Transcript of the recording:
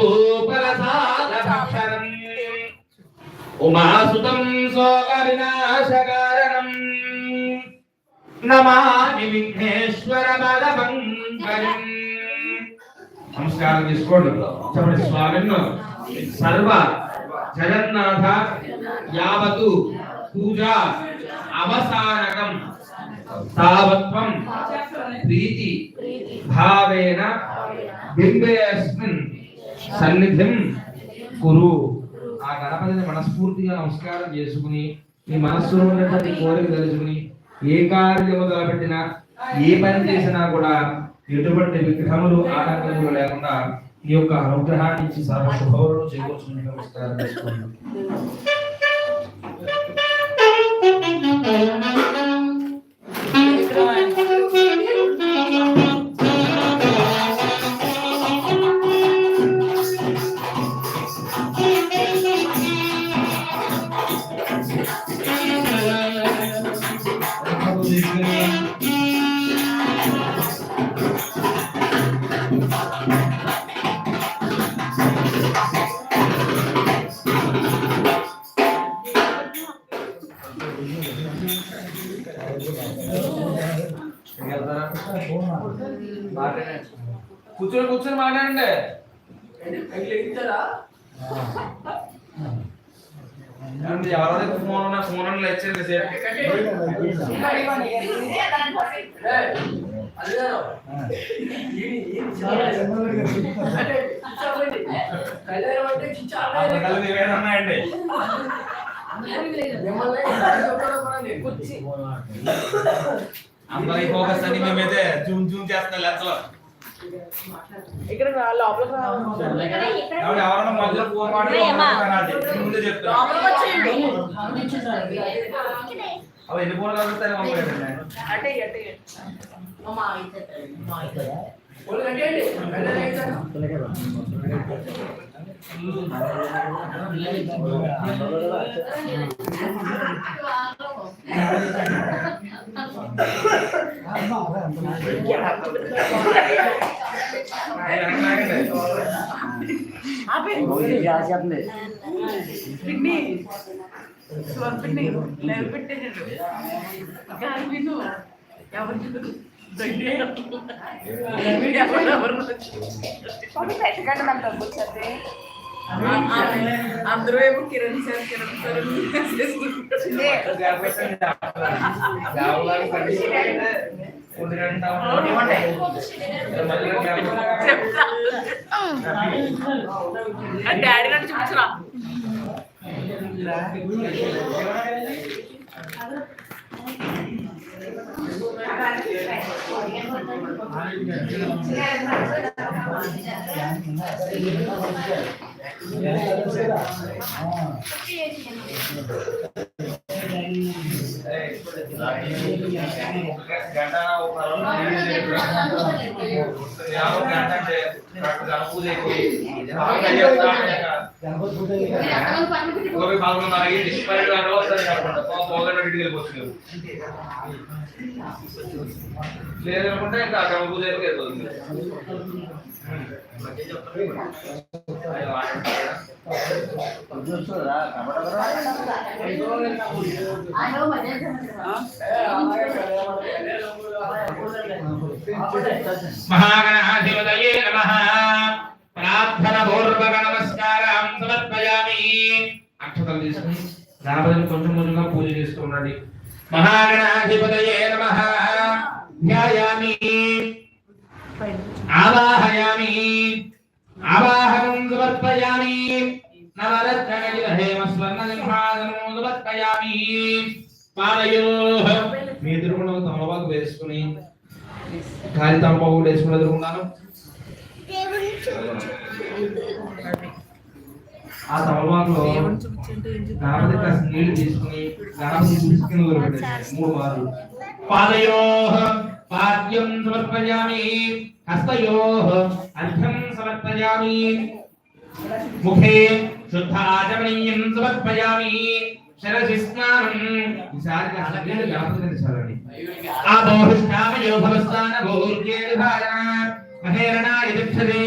कल्पूपरसादभक्षणम् उमासुतं शोकविनाशकारणम् नमामि विघ्नेश्वर बलवङ्करम्। नमस्कारं చేసుకోండి చెప్పండి స్వామిను సర్వ జగన్నాథ యావతు పూజా అవసానకం తావత్వం ప్రీతి భావేన బింబేస్మిన్ సన్నిధిం కురు। ఆ గణపతిని మనస్ఫూర్తిగా నమస్కారం చేసుకుని మీ మనస్సులో ఉన్నటువంటి కోరిక తెలుసుకుని ఏ కార్యము తలపెట్టినా ఏ పని చేసినా కూడా ఎటువంటి విగ్రహములు ఆటంకములు లేకుండా ఈ యొక్క అనుగ్రహాన్ని ఇచ్చి సర్వ శుభములను చేకూర్చుకుని నమస్కారం చేసుకోండి। కూర్చొని కూర్చొని మాట్లాడండి ఎవరైతే ఫోన్ ఉన్నా ఫోన్ లెక్చర్ ఉన్నాయండి అందరికి ఫోకస్ అని మేమైతే జూమ్ జూమ్ చేస్తున్నాం లెక్కలో ఇక్కడ లోపల ఎవరన్నా మధ్యలో ఫోన్ మాట్లాడాలి ముందే చెప్తాను అవి ఎన్ని ఫోన్లు కలుగుతాయి అంటే అందరూ ఏమో కిరణ్ సార్ డాడీ నన్ను చూపించరా లేదనుకుంటే ఇంకా అక్కడ పూజ అయిపోతుంది महागणाधिपतये नमः प्रार्थनापूर्वक नमस्काరం సమర్పయామి। అక్షతలు తీసుకుని గణపతిని కొంచెం కొంచెంగా పూజ చేస్తుండండి। महागणाधिपतये नमः ध्यायामि आवाहयामि आवाहनं समर्पयामि नवरत्नगजहेमस्वर्णसिंहासनं समर्पयामि। पादयोः మీ ఎదురుకుండా తమలపాకు వేసుకుని గాలి తమలపాకు వేసుకుని ఎదురుకున్నాను। ఆ తమలపాకులో గణపతి కాస్త నీళ్లు తీసుకుని గణపతి చూసుకుని వదిలిపెట్టేసి 3 మార్లు పాదయోః పాద్యం సమర్పయామి హస్తయోః అర్ఘ్యం సమర్పయామి ముఖే శుద్ధ ఆచమనీయం సమర్పయామి శిరసి స్నానం ఈసారి అసలు గణపతిని చల్లండి। ఆపోహిష్టామయో భవస్థాన భూర్జే విభాజన మహేరణాయ దిక్షతే